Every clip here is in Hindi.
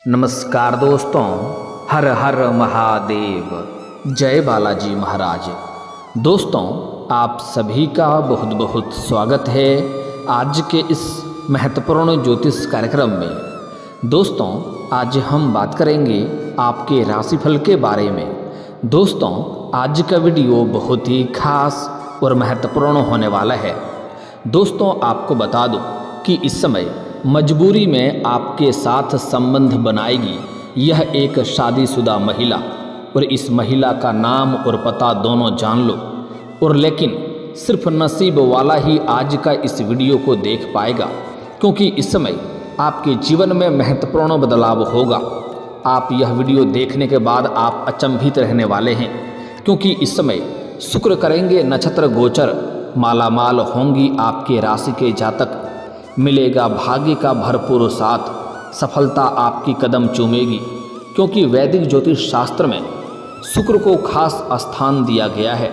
नमस्कार दोस्तों, हर हर महादेव, जय बालाजी महाराज। दोस्तों, आप सभी का बहुत बहुत स्वागत है आज के इस महत्वपूर्ण ज्योतिष कार्यक्रम में। दोस्तों, आज हम बात करेंगे आपके राशिफल के बारे में। दोस्तों, आज का वीडियो बहुत ही खास और महत्वपूर्ण होने वाला है। दोस्तों, आपको बता दूं कि इस समय मजबूरी में आपके साथ संबंध बनाएगी यह एक शादीशुदा महिला, और इस महिला का नाम और पता दोनों जान लो। और लेकिन सिर्फ नसीब वाला ही आज का इस वीडियो को देख पाएगा, क्योंकि इस समय आपके जीवन में महत्वपूर्ण बदलाव होगा। आप यह वीडियो देखने के बाद आप अचंभित रहने वाले हैं, क्योंकि इस समय शुक्र करेंगे नक्षत्र गोचर। मालामाल होंगी आपके राशि के जातक, मिलेगा भाग्य का भरपूर साथ, सफलता आपकी कदम चूमेगी। क्योंकि वैदिक ज्योतिष शास्त्र में शुक्र को खास स्थान दिया गया है।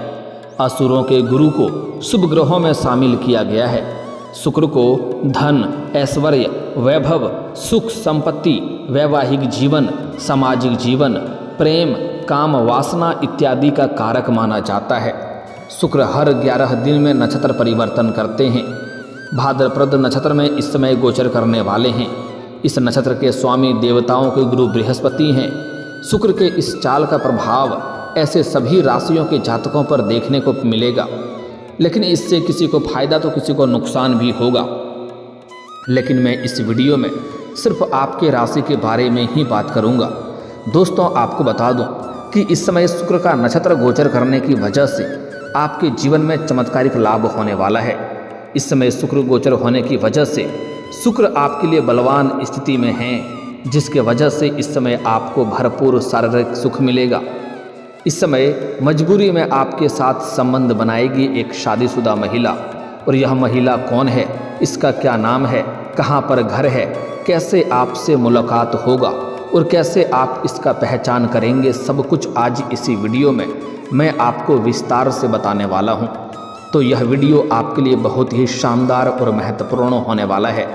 असुरों के गुरु को शुभ ग्रहों में शामिल किया गया है। शुक्र को धन, ऐश्वर्य, वैभव, सुख, संपत्ति, वैवाहिक जीवन, सामाजिक जीवन, प्रेम, काम, वासना इत्यादि का कारक माना जाता है। शुक्र हर 11 दिन में नक्षत्र परिवर्तन करते हैं। भाद्रपद नक्षत्र में इस समय गोचर करने वाले हैं। इस नक्षत्र के स्वामी देवताओं के गुरु बृहस्पति हैं। शुक्र के इस चाल का प्रभाव ऐसे सभी राशियों के जातकों पर देखने को मिलेगा, लेकिन इससे किसी को फायदा तो किसी को नुकसान भी होगा। लेकिन मैं इस वीडियो में सिर्फ आपके राशि के बारे में ही बात करूंगा। दोस्तों, आपको बता दूं कि इस समय शुक्र का नक्षत्र गोचर करने की वजह से आपके जीवन में चमत्कारिक लाभ होने वाला है। इस समय शुक्र गोचर होने की वजह से शुक्र आपके लिए बलवान स्थिति में है, जिसके वजह से इस समय आपको भरपूर शारीरिक सुख मिलेगा। इस समय मजबूरी में आपके साथ संबंध बनाएगी एक शादीशुदा महिला। और यह महिला कौन है, इसका क्या नाम है, कहाँ पर घर है, कैसे आपसे मुलाकात होगा और कैसे आप इसका पहचान करेंगे, सब कुछ आज इसी वीडियो में मैं आपको विस्तार से बताने वाला हूँ। तो यह वीडियो आपके लिए बहुत ही शानदार और महत्वपूर्ण होने वाला है।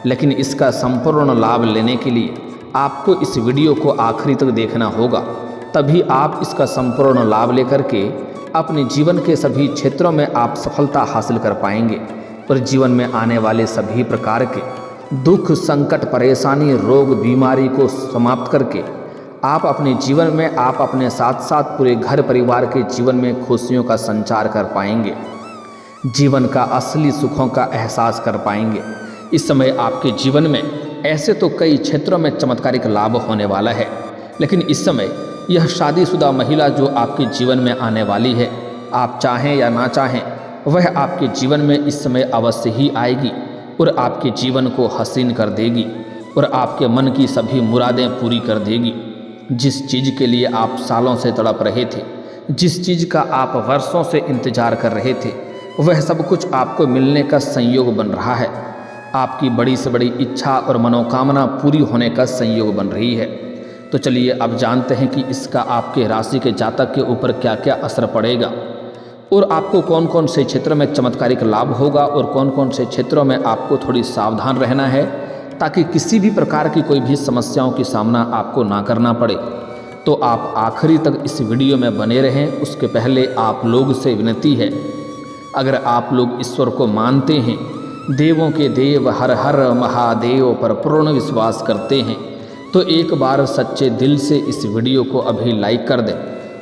लेकिन इसका संपूर्ण लाभ लेने के लिए आपको इस वीडियो को आखिरी तक देखना होगा, तभी आप इसका संपूर्ण लाभ लेकर के अपने जीवन के सभी क्षेत्रों में आप सफलता हासिल कर पाएंगे। और जीवन में आने वाले सभी प्रकार के दुख, संकट, परेशानी, रोग, बीमारी को समाप्त करके आप अपने जीवन में आप अपने साथ साथ पूरे घर परिवार के जीवन में खुशियों का संचार कर पाएंगे, जीवन का असली सुखों का एहसास कर पाएंगे। इस समय आपके जीवन में ऐसे तो कई क्षेत्रों में चमत्कारिक लाभ होने वाला है, लेकिन इस समय यह शादीशुदा महिला जो आपके जीवन में आने वाली है, आप चाहें या ना चाहें, वह आपके जीवन में इस समय अवश्य ही आएगी और आपके जीवन को हसीन कर देगी और आपके मन की सभी मुरादें पूरी कर देगी। जिस चीज़ के लिए आप सालों से तड़प रहे थे, जिस चीज़ का आप वर्षों से इंतजार कर रहे थे, वह सब कुछ आपको मिलने का संयोग बन रहा है। आपकी बड़ी से बड़ी इच्छा और मनोकामना पूरी होने का संयोग बन रही है। तो चलिए अब जानते हैं कि इसका आपके राशि के जातक के ऊपर क्या क्या असर पड़ेगा और आपको कौन कौन से क्षेत्र में चमत्कारिक लाभ होगा और कौन कौन से क्षेत्रों में आपको थोड़ी सावधान रहना है, ताकि किसी भी प्रकार की कोई भी समस्याओं की सामना आपको ना करना पड़े। तो आप आखिरी तक इस वीडियो में बने रहें। उसके पहले आप लोग से विनती है, अगर आप लोग ईश्वर को मानते हैं, देवों के देव हर हर महादेव पर पूर्ण विश्वास करते हैं, तो एक बार सच्चे दिल से इस वीडियो को अभी लाइक कर दें।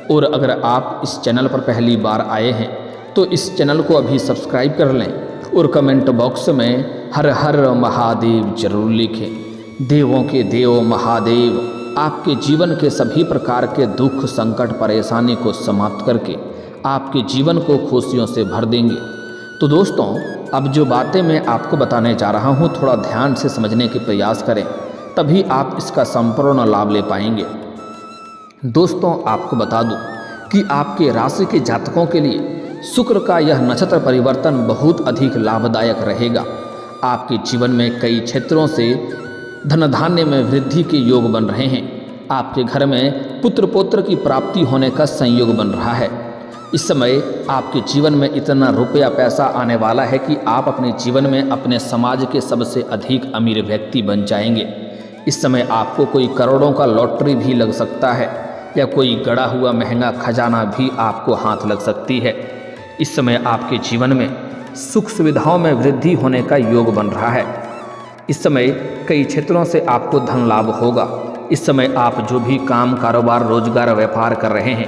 और अगर आप इस चैनल पर पहली बार आए हैं तो इस चैनल को अभी सब्सक्राइब कर लें और कमेंट बॉक्स में हर हर महादेव जरूर लिखें। देवों के देव महादेव आपके जीवन के सभी प्रकार के दुख, संकट, परेशानी को समाप्त करके आपके जीवन को खुशियों से भर देंगे। तो दोस्तों, अब जो बातें मैं आपको बताने जा रहा हूँ, थोड़ा ध्यान से समझने के प्रयास करें, तभी आप इसका संपूर्ण लाभ ले पाएंगे। दोस्तों, आपको बता दूं कि आपके राशि के जातकों के लिए शुक्र का यह नक्षत्र परिवर्तन बहुत अधिक लाभदायक रहेगा। आपके जीवन में कई क्षेत्रों से धन धान्य में वृद्धि के योग बन रहे हैं। आपके घर में पुत्र पौत्र की प्राप्ति होने का संयोग बन रहा है। इस समय आपके जीवन में इतना रुपया पैसा आने वाला है कि आप अपने जीवन में अपने समाज के सबसे अधिक अमीर व्यक्ति बन जाएंगे। इस समय आपको कोई करोड़ों का लॉटरी भी लग सकता है या कोई गड़ा हुआ महंगा खजाना भी आपको हाथ लग सकती है। इस समय आपके जीवन में सुख सुविधाओं में वृद्धि होने का योग बन रहा है। इस समय कई क्षेत्रों से आपको धन लाभ होगा। इस समय आप जो भी काम कारोबार रोजगार व्यापार कर रहे हैं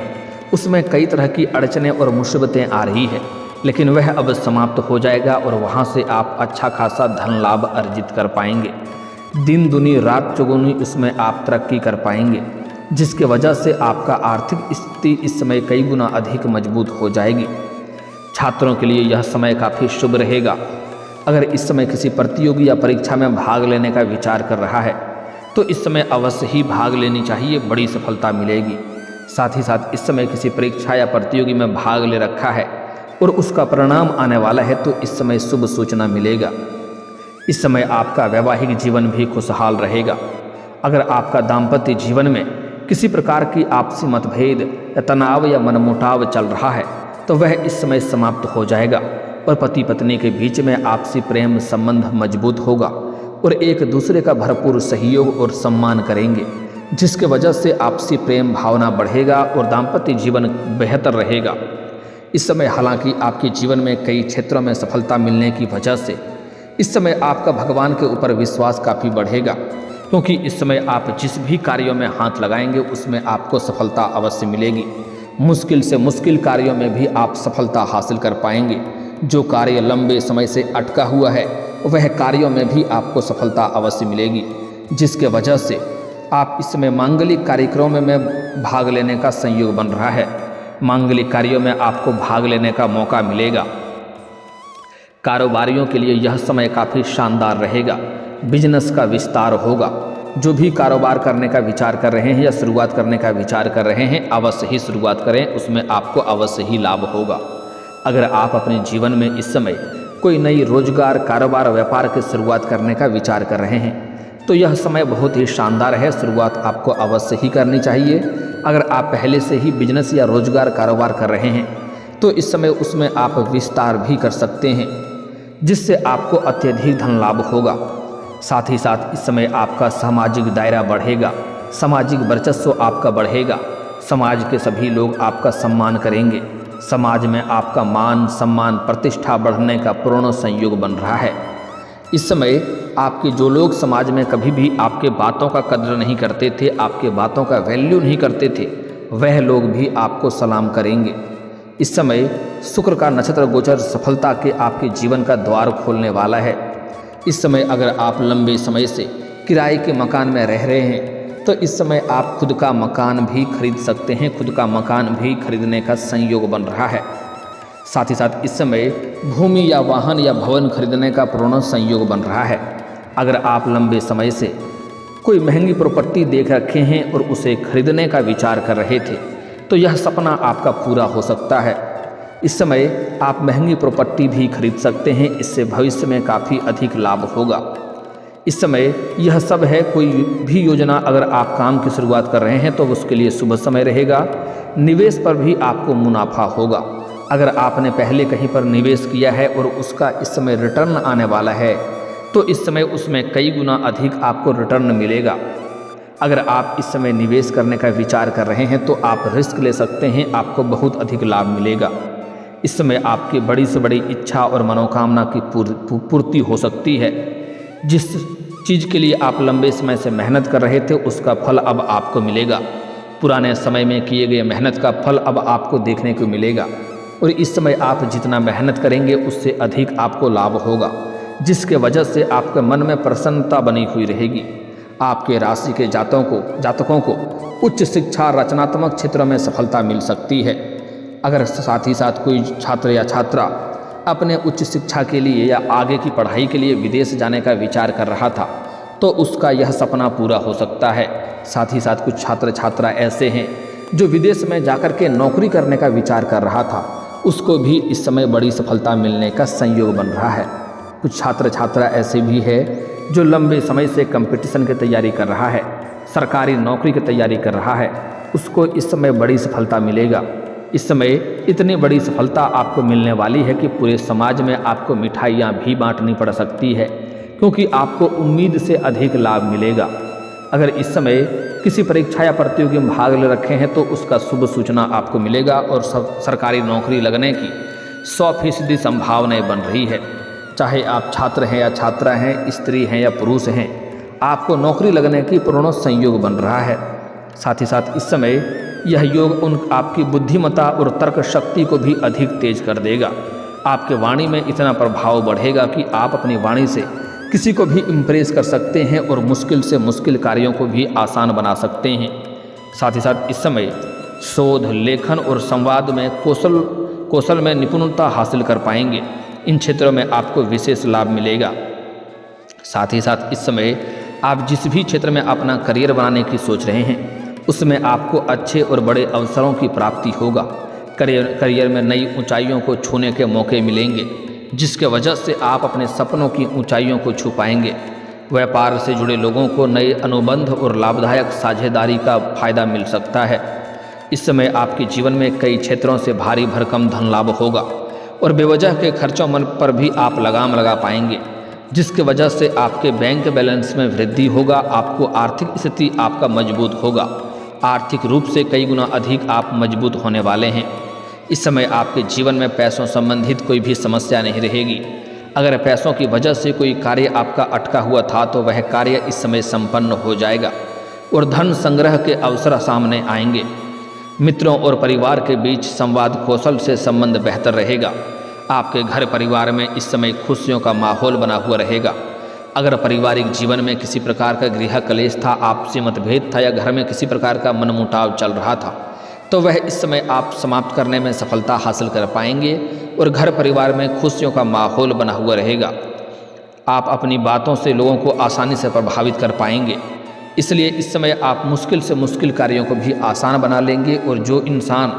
उसमें कई तरह की अड़चनें और मुसीबतें आ रही है, लेकिन वह अब समाप्त हो जाएगा और वहाँ से आप अच्छा खासा धन लाभ अर्जित कर पाएंगे। दिन दुनी रात चौगुनी उसमें आप तरक्की कर पाएंगे, जिसके वजह से आपका आर्थिक स्थिति इस समय कई गुना अधिक मजबूत हो जाएगी। छात्रों के लिए यह समय काफ़ी शुभ रहेगा। अगर इस समय किसी प्रतियोगी या परीक्षा में भाग लेने का विचार कर रहा है तो इस समय अवश्य ही भाग लेनी चाहिए, बड़ी सफलता मिलेगी। साथ ही साथ इस समय किसी परीक्षा या प्रतियोगी में भाग ले रखा है और उसका परिणाम आने वाला है तो इस समय शुभ सूचना मिलेगा। इस समय आपका वैवाहिक जीवन भी खुशहाल रहेगा। अगर आपका दाम्पत्य जीवन में किसी प्रकार की आपसी मतभेद या तनाव या मनमुटाव चल रहा है तो वह इस समय समाप्त हो जाएगा और पति पत्नी के बीच में आपसी प्रेम संबंध मजबूत होगा और एक दूसरे का भरपूर सहयोग और सम्मान करेंगे, जिसके वजह से आपसी प्रेम भावना बढ़ेगा और दाम्पत्य जीवन बेहतर रहेगा। इस समय हालांकि आपके जीवन में कई क्षेत्रों में सफलता मिलने की वजह से इस समय आपका भगवान के ऊपर विश्वास काफ़ी बढ़ेगा, क्योंकि इस समय आप जिस भी कार्यों में हाथ लगाएंगे उसमें आपको सफलता अवश्य मिलेगी। मुश्किल से मुश्किल कार्यों में भी आप सफलता हासिल कर पाएंगे। जो कार्य लंबे समय से अटका हुआ है वह कार्यों में भी आपको सफलता अवश्य मिलेगी, जिसके वजह से आप इस समय मांगलिक कार्यक्रमों में भाग लेने का संयोग बन रहा है। मांगलिक कार्यों में आपको भाग लेने का मौका मिलेगा। कारोबारियों के लिए यह समय काफ़ी शानदार रहेगा। बिजनेस का विस्तार होगा। जो भी कारोबार करने का विचार कर रहे हैं या शुरुआत करने का विचार कर रहे हैं अवश्य ही शुरुआत करें, उसमें आपको अवश्य ही लाभ होगा। अगर आप अपने जीवन में इस समय कोई नई रोजगार कारोबार व्यापार की शुरुआत करने का विचार कर रहे हैं तो यह समय बहुत ही शानदार है। शुरुआत आपको अवश्य ही करनी चाहिए। अगर आप पहले से ही बिजनेस या रोजगार कारोबार कर रहे हैं तो इस समय उसमें आप विस्तार भी कर सकते हैं, जिससे आपको अत्यधिक धन लाभ होगा। साथ ही साथ इस समय आपका सामाजिक दायरा बढ़ेगा, सामाजिक वर्चस्व आपका बढ़ेगा। समाज के सभी लोग आपका सम्मान करेंगे। समाज में आपका मान सम्मान प्रतिष्ठा बढ़ने का पूर्ण संयोग बन रहा है। इस समय आपके जो लोग समाज में कभी भी आपके बातों का कद्र नहीं करते थे, आपके बातों का वैल्यू नहीं करते थे, वह लोग भी आपको सलाम करेंगे। इस समय शुक्र का नक्षत्र गोचर सफलता के आपके जीवन का द्वार खोलने वाला है। इस समय अगर आप लंबे समय से किराए के मकान में रह रहे हैं तो इस समय आप खुद का मकान भी खरीद सकते हैं, खुद का मकान भी खरीदने का संयोग बन रहा है। साथ ही साथ इस समय भूमि या वाहन या भवन खरीदने का पूर्ण संयोग बन रहा है। अगर आप लंबे समय से कोई महंगी प्रॉपर्टी देख रखे हैं और उसे खरीदने का विचार कर रहे थे तो यह सपना आपका पूरा हो सकता है। इस समय आप महंगी प्रॉपर्टी भी खरीद सकते हैं, इससे भविष्य में काफ़ी अधिक लाभ होगा। इस समय यह सब है। कोई भी योजना अगर आप काम की शुरुआत कर रहे हैं तो उसके लिए शुभ समय रहेगा। निवेश पर भी आपको मुनाफा होगा। अगर आपने पहले कहीं पर निवेश किया है और उसका इस समय रिटर्न आने वाला है तो इस समय उसमें कई गुना अधिक आपको रिटर्न मिलेगा। अगर आप इस समय निवेश करने का विचार कर रहे हैं तो आप रिस्क ले सकते हैं, आपको बहुत अधिक लाभ मिलेगा। इस समय आपकी बड़ी से बड़ी इच्छा और मनोकामना की पूर्ति हो सकती है। जिस चीज़ के लिए आप लंबे समय से मेहनत कर रहे थे उसका फल अब आपको मिलेगा। पुराने समय में किए गए मेहनत का फल अब आपको देखने को मिलेगा और इस समय आप जितना मेहनत करेंगे उससे अधिक आपको लाभ होगा, जिसके वजह से आपके मन में प्रसन्नता बनी हुई रहेगी। आपके राशि के जातकों को उच्च शिक्षा रचनात्मक क्षेत्रों में सफलता मिल सकती है। अगर साथ ही साथ कोई छात्र या छात्रा अपने उच्च शिक्षा के लिए या आगे की पढ़ाई के लिए विदेश जाने का विचार कर रहा था तो उसका यह सपना पूरा हो सकता है। साथ ही साथ कुछ छात्र छात्रा ऐसे हैं जो विदेश में जाकर के नौकरी करने का विचार कर रहा था, उसको भी इस समय बड़ी सफलता मिलने का संयोग बन रहा है। कुछ छात्र छात्रा ऐसे भी है जो लंबे समय से कंपटीशन की तैयारी कर रहा है, सरकारी नौकरी की तैयारी कर रहा है, उसको इस समय बड़ी सफलता मिलेगा। इस समय इतनी बड़ी सफलता आपको मिलने वाली है कि पूरे समाज में आपको मिठाइयाँ भी बांटनी पड़ सकती है, क्योंकि आपको उम्मीद से अधिक लाभ मिलेगा। अगर इस समय किसी परीक्षा या प्रतियोगी में भाग ले रखे हैं तो उसका शुभ सूचना आपको मिलेगा और सरकारी नौकरी लगने की 100% संभावनाएं बन रही है। चाहे आप छात्र हैं या छात्रा हैं, स्त्री हैं या पुरुष हैं, आपको नौकरी लगने की पूर्ण संयोग बन रहा है। साथ ही साथ इस समय यह योग आपकी बुद्धिमत्ता और तर्क शक्ति को भी अधिक तेज कर देगा। आपके वाणी में इतना प्रभाव बढ़ेगा कि आप अपनी वाणी से किसी को भी इम्प्रेस कर सकते हैं और मुश्किल से मुश्किल कार्यों को भी आसान बना सकते हैं। साथ ही साथ इस समय शोध, लेखन और संवाद में कौशल में निपुणता हासिल कर पाएंगे। इन क्षेत्रों में आपको विशेष लाभ मिलेगा। साथ ही साथ इस समय आप जिस भी क्षेत्र में अपना करियर बनाने की सोच रहे हैं उसमें आपको अच्छे और बड़े अवसरों की प्राप्ति होगा। करियर में नई ऊंचाइयों को छूने के मौके मिलेंगे, जिसके वजह से आप अपने सपनों की ऊंचाइयों को छू पाएंगे। व्यापार से जुड़े लोगों को नए अनुबंध और लाभदायक साझेदारी का फायदा मिल सकता है। इस समय आपके जीवन में कई क्षेत्रों से भारी भरकम धन लाभ होगा और बेवजह के खर्चों पर भी आप लगाम लगा पाएंगे, जिसकी वजह से आपके बैंक बैलेंस में वृद्धि होगा। आपको आर्थिक स्थिति आपका मजबूत होगा। आर्थिक रूप से कई गुना अधिक आप मजबूत होने वाले हैं। इस समय आपके जीवन में पैसों संबंधित कोई भी समस्या नहीं रहेगी। अगर पैसों की वजह से कोई कार्य आपका अटका हुआ था तो वह कार्य इस समय संपन्न हो जाएगा और धन संग्रह के अवसर सामने आएंगे। मित्रों और परिवार के बीच संवाद कौशल से संबंध बेहतर रहेगा। आपके घर परिवार में इस समय खुशियों का माहौल बना हुआ रहेगा। अगर पारिवारिक जीवन में किसी प्रकार का गृह कलेश था, आपसी मतभेद था या घर में किसी प्रकार का मनमुटाव चल रहा था तो वह इस समय आप समाप्त करने में सफलता हासिल कर पाएंगे और घर परिवार में खुशियों का माहौल बना हुआ रहेगा। आप अपनी बातों से लोगों को आसानी से प्रभावित कर पाएंगे। इसलिए इस समय आप मुश्किल से मुश्किल कार्यों को भी आसान बना लेंगे और जो इंसान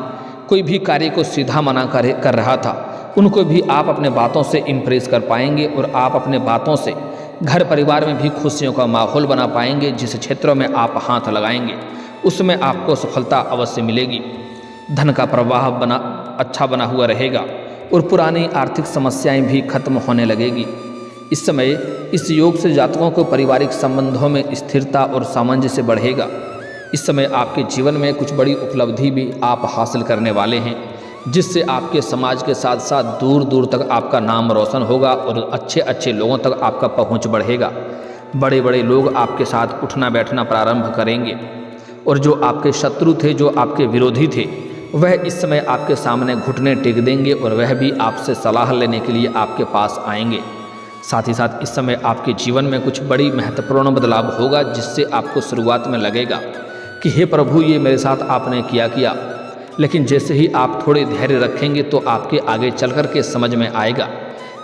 कोई भी कार्य को सीधा मना कर रहा था उनको भी आप अपने बातों से इम्प्रेस कर पाएंगे और आप अपने बातों से घर परिवार में भी खुशियों का माहौल बना पाएंगे। जिस क्षेत्रों में आप हाथ लगाएंगे उसमें आपको सफलता अवश्य मिलेगी। धन का प्रवाह अच्छा बना हुआ रहेगा और पुरानी आर्थिक समस्याएं भी खत्म होने लगेगी। इस समय इस योग से जातकों को पारिवारिक संबंधों में स्थिरता और सामंजस्य बढ़ेगा। इस समय आपके जीवन में कुछ बड़ी उपलब्धि भी आप हासिल करने वाले हैं, जिससे आपके समाज के साथ साथ दूर दूर तक आपका नाम रोशन होगा और अच्छे अच्छे लोगों तक आपका पहुंच बढ़ेगा। बड़े बड़े लोग आपके साथ उठना बैठना प्रारंभ करेंगे और जो आपके शत्रु थे, जो आपके विरोधी थे, वह इस समय आपके सामने घुटने टेक देंगे और वह भी आपसे सलाह लेने के लिए आपके पास आएंगे। साथ ही साथ इस समय आपके जीवन में कुछ बड़ी महत्वपूर्ण बदलाव होगा, जिससे आपको शुरुआत में लगेगा कि हे प्रभु, ये मेरे साथ आपने किया, लेकिन जैसे ही आप थोड़े धैर्य रखेंगे तो आपके आगे चल कर के समझ में आएगा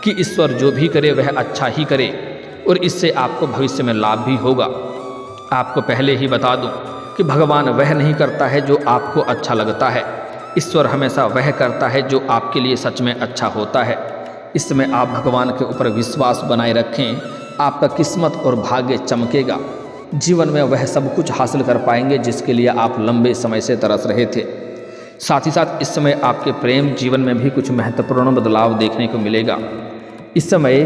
कि ईश्वर जो भी करे वह अच्छा ही करे और इससे आपको भविष्य में लाभ भी होगा। आपको पहले ही बता दूं कि भगवान वह नहीं करता है जो आपको अच्छा लगता है। ईश्वर हमेशा वह करता है जो आपके लिए सच में अच्छा होता है। इस समय आप भगवान के ऊपर विश्वास बनाए रखें, आपका किस्मत और भाग्य चमकेगा। जीवन में वह सब कुछ हासिल कर पाएंगे जिसके लिए आप लंबे समय से तरस रहे थे। साथ ही साथ इस समय आपके प्रेम जीवन में भी कुछ महत्वपूर्ण बदलाव देखने को मिलेगा। इस समय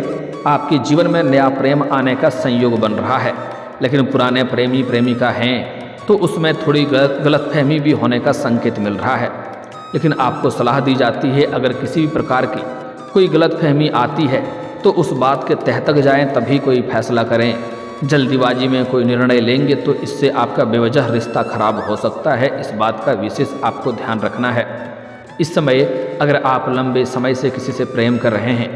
आपके जीवन में नया प्रेम आने का संयोग बन रहा है, लेकिन पुराने प्रेमी प्रेमिका हैं तो उसमें थोड़ी गलतफहमी भी होने का संकेत मिल रहा है। लेकिन आपको सलाह दी जाती है, अगर किसी भी प्रकार की कोई गलतफहमी आती है तो उस बात के तह तक जाएं, तभी कोई फैसला करें। जल्दीबाजी में कोई निर्णय लेंगे तो इससे आपका बेवजह रिश्ता खराब हो सकता है। इस बात का विशेष आपको ध्यान रखना है। इस समय अगर आप लंबे समय से किसी से प्रेम कर रहे हैं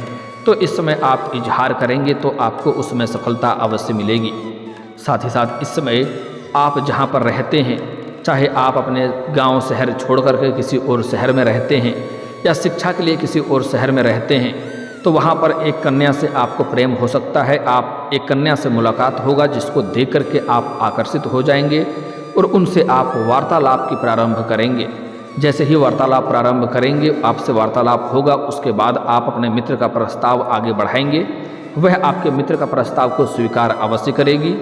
तो इस समय आप इजहार करेंगे तो आपको उसमें सफलता अवश्य मिलेगी। साथ ही साथ इस समय आप जहाँ पर रहते हैं, चाहे आप अपने गांव शहर छोड़ करके किसी और शहर में रहते हैं या शिक्षा के लिए किसी और शहर में रहते हैं, तो वहाँ पर एक कन्या से आपको प्रेम हो सकता है। आप एक कन्या से मुलाकात होगा जिसको देख करके आप आकर्षित हो जाएंगे और उनसे आप वार्तालाप की प्रारंभ करेंगे। जैसे ही वार्तालाप प्रारंभ करेंगे, आपसे वार्तालाप होगा, उसके बाद आप अपने मित्र का प्रस्ताव आगे बढ़ाएंगे। वह आपके मित्र का प्रस्ताव को स्वीकार अवश्य करेगी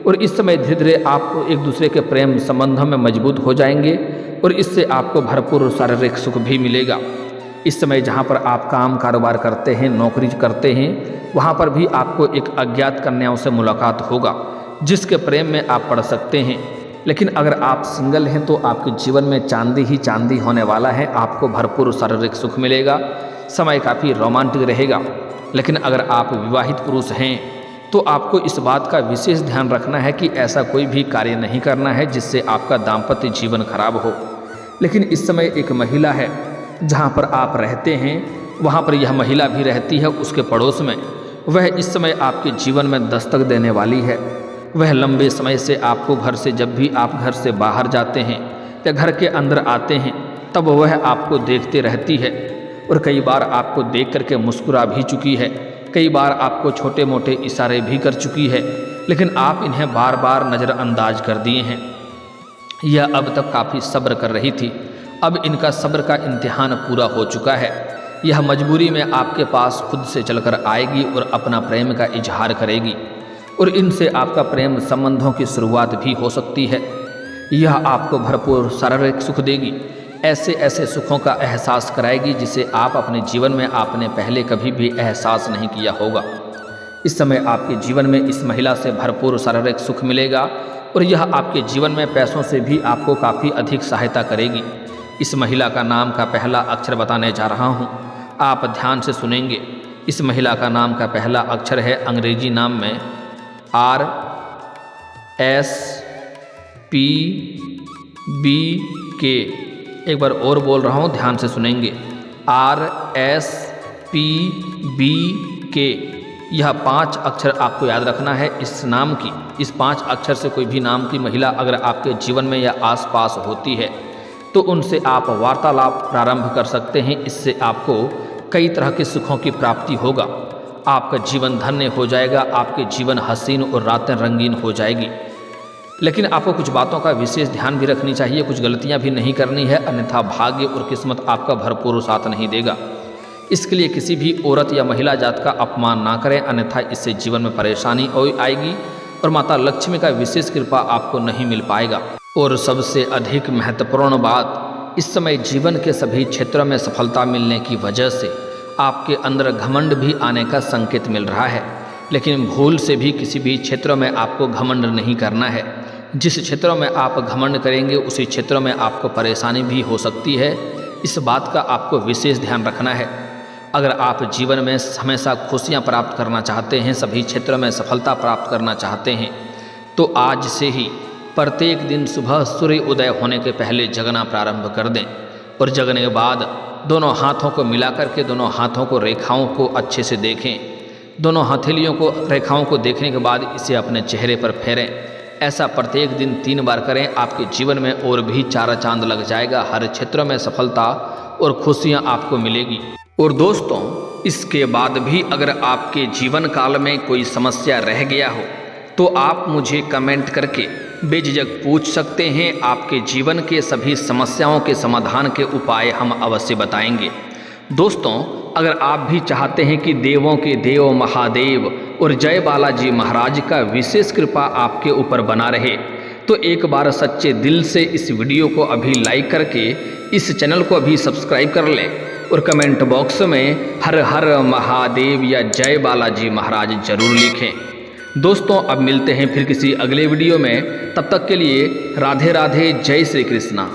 और इस समय धीरे धीरे आप एक दूसरे के प्रेम संबंधों में मजबूत हो जाएंगे और इससे आपको भरपूर शारीरिक सुख भी मिलेगा। इस समय जहाँ पर आप काम कारोबार करते हैं, नौकरी करते हैं, वहाँ पर भी आपको एक अज्ञात कन्याओं से मुलाकात होगा जिसके प्रेम में आप पड़ सकते हैं। लेकिन अगर आप सिंगल हैं तो आपके जीवन में चांदी ही चांदी होने वाला है। आपको भरपूर शारीरिक सुख मिलेगा, समय काफ़ी रोमांटिक रहेगा। लेकिन अगर आप विवाहित पुरुष हैं तो आपको इस बात का विशेष ध्यान रखना है कि ऐसा कोई भी कार्य नहीं करना है जिससे आपका दाम्पत्य जीवन खराब हो। लेकिन इस समय एक महिला है, जहाँ पर आप रहते हैं वहाँ पर यह महिला भी रहती है उसके पड़ोस में। वह इस समय आपके जीवन में दस्तक देने वाली है। वह लंबे समय से आपको घर से, जब भी आप घर से बाहर जाते हैं या घर के अंदर आते हैं, तब वह आपको देखते रहती है और कई बार आपको देख करके मुस्कुरा भी चुकी है। कई बार आपको छोटे मोटे इशारे भी कर चुकी है, लेकिन आप इन्हें बार बार नज़रअंदाज कर दिए हैं। यह अब तक काफ़ी सब्र कर रही थी, अब इनका सब्र का इम्तिहान पूरा हो चुका है। यह मजबूरी में आपके पास खुद से चलकर आएगी और अपना प्रेम का इजहार करेगी और इनसे आपका प्रेम संबंधों की शुरुआत भी हो सकती है। यह आपको भरपूर शारीरिक सुख देगी, ऐसे ऐसे सुखों का एहसास कराएगी जिसे आप अपने जीवन में आपने पहले कभी भी एहसास नहीं किया होगा। इस समय आपके जीवन में इस महिला से भरपूर शारीरिक सुख मिलेगा और यह आपके जीवन में पैसों से भी आपको काफ़ी अधिक सहायता करेगी। इस महिला का नाम का पहला अक्षर बताने जा रहा हूँ, आप ध्यान से सुनेंगे। इस महिला का नाम का पहला अक्षर है अंग्रेजी नाम में RSPBK। एक बार और बोल रहा हूँ, ध्यान से सुनेंगे, RSPBK। यह 5 अक्षर आपको याद रखना है इस नाम की। इस 5 अक्षर से कोई भी नाम की महिला अगर आपके जीवन में या आसपास होती है तो उनसे आप वार्तालाप प्रारंभ कर सकते हैं। इससे आपको कई तरह के सुखों की प्राप्ति होगा, आपका जीवन धन्य हो जाएगा, आपके जीवन हसीन और रातें रंगीन हो जाएगी। लेकिन आपको कुछ बातों का विशेष ध्यान भी रखनी चाहिए, कुछ गलतियां भी नहीं करनी है, अन्यथा भाग्य और किस्मत आपका भरपूर साथ नहीं देगा। इसके लिए किसी भी औरत या महिला जात का अपमान ना करें, अन्यथा इससे जीवन में परेशानी आएगी और माता लक्ष्मी का विशेष कृपा आपको नहीं मिल पाएगा। और सबसे अधिक महत्वपूर्ण बात, इस समय जीवन के सभी क्षेत्रों में सफलता मिलने की वजह से आपके अंदर घमंड भी आने का संकेत मिल रहा है। लेकिन भूल से भी किसी भी क्षेत्रों में आपको घमंड नहीं करना है। जिस क्षेत्रों में आप घमंड करेंगे उसी क्षेत्रों में आपको परेशानी भी हो सकती है। इस बात का आपको विशेष ध्यान रखना है। अगर आप जीवन में हमेशा खुशियां प्राप्त करना चाहते हैं, सभी क्षेत्रों में सफलता प्राप्त करना चाहते हैं, तो आज से ही प्रत्येक दिन सुबह सूर्य उदय होने के पहले जगना प्रारंभ कर दें और जगने के बाद दोनों हाथों को मिला करके दोनों हाथों को रेखाओं को अच्छे से देखें। दोनों हथेलियों को रेखाओं को देखने के बाद इसे अपने चेहरे पर फेरें। ऐसा प्रत्येक दिन 3 बार करें, आपके जीवन में और भी 4 चांद लग जाएगा। हर क्षेत्र में सफलता और खुशियां आपको मिलेगी। और दोस्तों, इसके बाद भी अगर आपके जीवन काल में कोई समस्या रह गया हो तो आप मुझे कमेंट करके बेझिझक पूछ सकते हैं। आपके जीवन के सभी समस्याओं के समाधान के उपाय हम अवश्य बताएंगे। दोस्तों, अगर आप भी चाहते हैं कि देवों के देव महादेव और जय बालाजी महाराज का विशेष कृपा आपके ऊपर बना रहे, तो एक बार सच्चे दिल से इस वीडियो को अभी लाइक करके इस चैनल को अभी सब्सक्राइब कर लें और कमेंट बॉक्स में हर हर महादेव या जय बालाजी महाराज जरूर लिखें। दोस्तों, अब मिलते हैं फिर किसी अगले वीडियो में। तब तक के लिए राधे राधे, जय श्री कृष्णा।